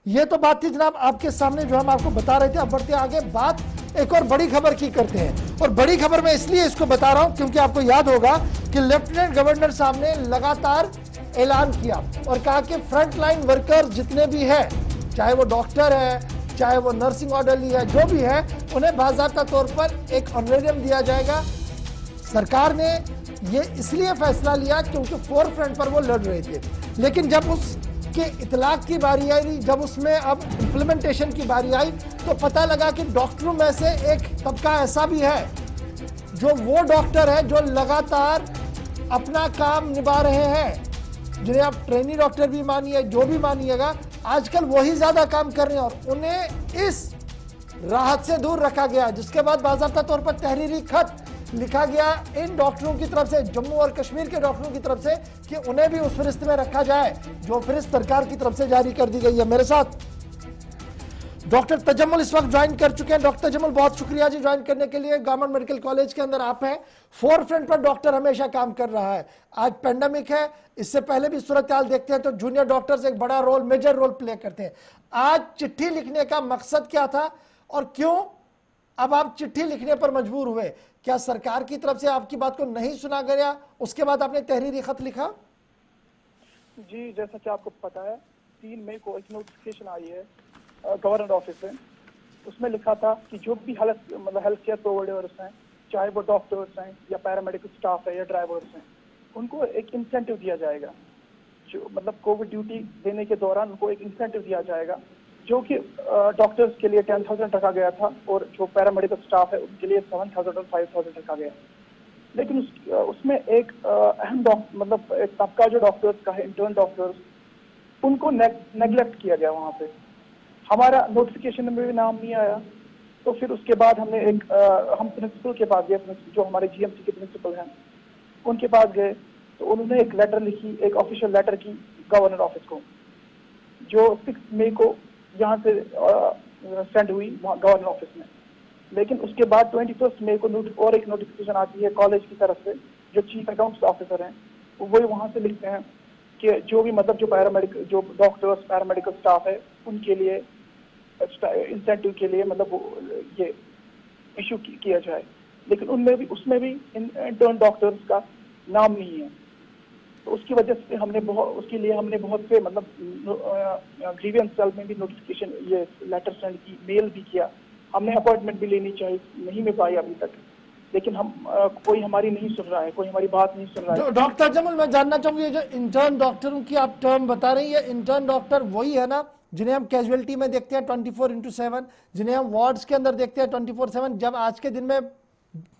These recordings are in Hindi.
ये तो बात थी जनाब आपके सामने जो हम आपको बता रहे थे। अब बढ़ते आगे, बात एक और बड़ी खबर की करते हैं। और बड़ी खबर मैं इसलिए इसको बता रहा हूं क्योंकि आपको याद होगा कि लेफ्टिनेंट गवर्नर साहब ने लगातार ऐलान किया और कहा कि फ्रंट लाइन वर्कर जितने भी हैं, चाहे वो डॉक्टर है, चाहे वो नर्सिंग ऑर्डरली है, जो भी है, उन्हें बाकायदा तौर पर एक ऑनरेरियम दिया जाएगा। सरकार ने ये इसलिए फैसला लिया क्योंकि फोर फ्रंट पर वो लड़ रहे थे। लेकिन जब उसके इतलाक की बारी आई, जब उसमें अब इम्प्लीमेंटेशन की बारी आई, तो पता लगा कि डॉक्टरों में से एक तबका ऐसा भी है जो वो डॉक्टर है जो लगातार अपना काम निभा रहे हैं, जिन्हें आप ट्रेनी डॉक्टर भी मानिए, जो भी मानिएगा, आजकल वही ज्यादा काम कर रहे हैं और उन्हें इस राहत से दूर रखा गया। जिसके बाद बाकायदा तौर पर तहरीरी खत लिखा गया इन डॉक्टरों की तरफ से, जम्मू और कश्मीर के डॉक्टरों की तरफ से, कि उन्हें भी उस फहरिस्त में रखा जाए जो फहरिस्त सरकार की तरफ से जारी कर दी गई है। मेरे साथ डॉक्टर तजम्मुल इस वक्त ज्वाइन कर चुके हैं। डॉक्टर तजम्मुल, बहुत शुक्रिया जी ज्वाइन करने के लिए। गवर्नमेंट मेडिकल कॉलेज के अंदर आप हैं, फोर फ्रंट पर डॉक्टर हमेशा काम कर रहा है। आज पेंडेमिक है, इससे पहले भी सूरत हाल देखते हैं तो जूनियर डॉक्टर्स एक बड़ा रोल, मेजर रोल प्ले करते हैं। आज चिट्ठी लिखने का मकसद क्या था और क्यों अब आप चिट्ठी लिखने पर मजबूर हुए? क्या सरकार की तरफ से आपकी बात को नहीं सुना गया, उसके बाद आपने तहरीरी खत लिखा? जी, जैसा कि आपको पता है 3 मई को एक नोटिफिकेशन आई है गवर्नर ऑफिस से। उसमें लिखा था कि जो भी हेल्थ केयर प्रोवाइडर्स हैं, चाहे वो डॉक्टर्स हैं या पैरामेडिकल स्टाफ है या ड्राइवर्स हैं, उनको एक इंसेंटिव दिया जाएगा। जो कोविड ड्यूटी देने के दौरान उनको एक इंसेंटिव दिया जाएगा, जो कि डॉक्टर्स के लिए 10,000 रखा गया था और जो पैरामेडिकल स्टाफ है उनके लिए 7,000 और 5,000 रखा गया। लेकिन उसमें एक अहम एक तबका जो डॉक्टर्स का है, इंटर्न डॉक्टर्स, उनको नेग्लेक्ट किया गया। वहाँ पे हमारा नोटिफिकेशन में भी नाम नहीं आया। तो फिर उसके बाद हमने हम प्रिंसिपल के पास गए, जो हमारे जीएमसी के प्रिंसिपल हैं, उनके पास गए तो उन्होंने एक लेटर लिखी, एक ऑफिशियल लेटर की गवर्नर ऑफिस को, जो 6 मई को यहाँ से सेंड हुई गवर्नर ऑफिस में। लेकिन उसके बाद 21 मई को और एक नोटिफिकेशन आती है कॉलेज की तरफ से, जो चीफ अकाउंट्स ऑफिसर हैं वो वहाँ से लिखते हैं कि जो भी जो डॉक्टर्स पैरामेडिकल स्टाफ है उनके लिए इंसेंटिव के लिए ये इशू किया जाए। लेकिन उसमें भी इंटर्न डॉक्टर्स का नाम नहीं है। तो उसकी वजह से उसके लिए हमने बहुत से ग्रीवियंस सेल में भी नोटिफिकेशन, ये लेटर सेंड की, मेल भी किया। हमने अपॉइंटमेंट भी लेनी चाहिए, नहीं मिल पाई अभी तक। लेकिन कोई हमारी नहीं सुन रहा है, कोई हमारी बात नहीं सुन रहा है। डॉक्टर जमुल, मैं जानना चाहूंगी, जो इंटर्न डॉक्टरों की आप टर्म बता रही है, इंटर्न डॉक्टर वही है ना जिन्हें हम कैजुअलिटी में देखते हैं 24/7, जिन्हें हम वार्ड्स के अंदर देखते हैं 24/7? जब आज के दिन में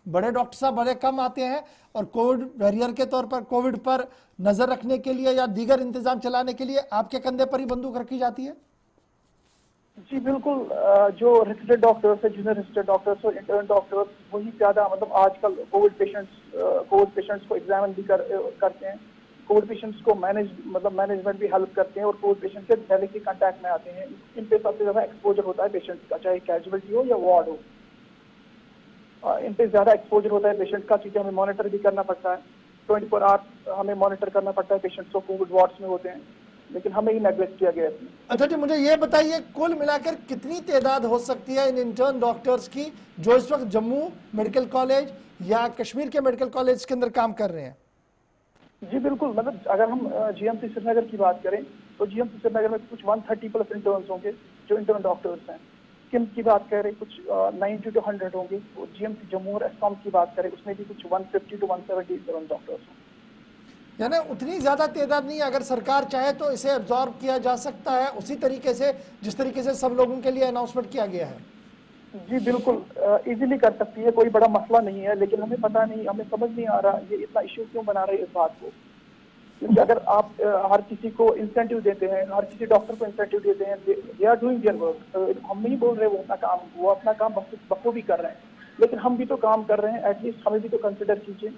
बड़े डॉक्टर साहब बड़े कम आते हैं और कोविड वॉरियर के तौर पर कोविड पर नजर रखने के लिए या दीगर इंतजाम चलाने के लिए आपके कंधे पर ही बंदूक रखी जाती है? जी बिल्कुल। जो रेजिडेंट डॉक्टर्स है, जूनियर रेजिडेंट डॉक्टर्स और इंटर्न डॉक्टर्स, वही ज्यादा आजकल कोविड पेशेंट्स को एग्जामिन भी करते हैं, कोविड पेशेंट्स को मैनेजमेंट भी हेल्प करते हैं और कोविड पेशेंट से डायरेक्टली कांटेक्ट में आते हैं। इन पे सबसे ज्यादा एक्सपोजर होता है पेशेंट्स का, चाहे कैजुअलिटी हो या वार्ड हो। इन पे ज्यादा एक्सपोजर होता है पेशेंट का, क्योंकि हमें मॉनिटर भी करना पड़ता है, 24 आवर्स हमें मॉनिटर करना पड़ता है पेशेंट्स को। कोविड वार्ड्स में होते हैं, लेकिन हमें ही नेग्लेक्ट किया गया है। अच्छा जी, मुझे ये बताइए कुल मिलाकर कितनी तादाद हो सकती है इन इंटर्न डॉक्टर्स की जो इस वक्त जम्मू मेडिकल कॉलेज या कश्मीर के मेडिकल कॉलेज के अंदर काम कर रहे हैं? जी बिल्कुल। अगर हम जीएमसी श्रीनगर की बात करें तो जीएमसी श्रीनगर में कुछ 130+ इंटर्न्स होंगे जो इंटर्न डॉक्टर्स हैं। किम की बात करें कुछ 90 to 100 होंगे। जीएमसी जम्मू और असम की बात करें उसमें भी कुछ 150 to 170 इंटर्न डॉक्टर्स होंगे। यानी उतनी ज्यादा तादाद नहीं, अगर सरकार चाहे तो इसे एब्जॉर्ब किया जा सकता है उसी तरीके से जिस तरीके से सब लोगों के लिए अनाउंसमेंट किया गया है। जी बिल्कुल, इजीली कर सकती है, कोई बड़ा मसला नहीं है। लेकिन हमें पता नहीं, हमें समझ नहीं आ रहा ये इतना इश्यू क्यों बना रहे इस बात को। क्योंकि अगर आप हर किसी को इंसेंटिव देते हैं, हर किसी डॉक्टर को इंसेंटिव देते हैं, they are doing their work. हम नहीं बोल रहे वो अपना काम बखूबी कर रहे हैं, लेकिन हम भी तो काम कर रहे हैं, एटलीस्ट हमें भी तो कंसिडर कीजिए।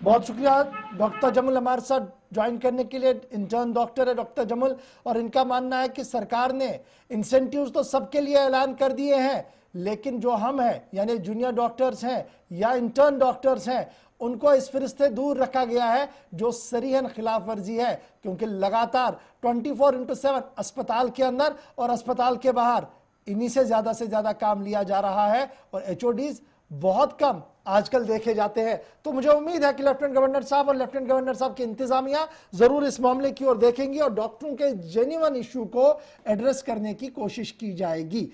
बहुत शुक्रिया डॉक्टर जमुल हमारे साथ ज्वाइन करने के लिए। इंटर्न डॉक्टर है डॉक्टर जमुल, और इनका मानना है कि सरकार ने इंसेंटिव्स तो सबके लिए ऐलान कर दिए हैं, लेकिन जो हम हैं यानी जूनियर डॉक्टर्स हैं या इंटर्न डॉक्टर्स हैं उनको इस फिरिश्ते दूर रखा गया है जो सरीहन खिलाफ वर्जी है, क्योंकि लगातार 24/7 अस्पताल के अंदर और अस्पताल के बाहर इन्हीं से ज्यादा काम लिया जा रहा है और एचओडीज बहुत कम आजकल देखे जाते हैं। तो मुझे उम्मीद है कि लेफ्टिनेंट गवर्नर साहब और लेफ्टिनेंट गवर्नर साहब की इंतजामिया जरूर इस मामले की ओर देखेंगी और डॉक्टरों के जेन्युइन इशू को एड्रेस करने की कोशिश की जाएगी।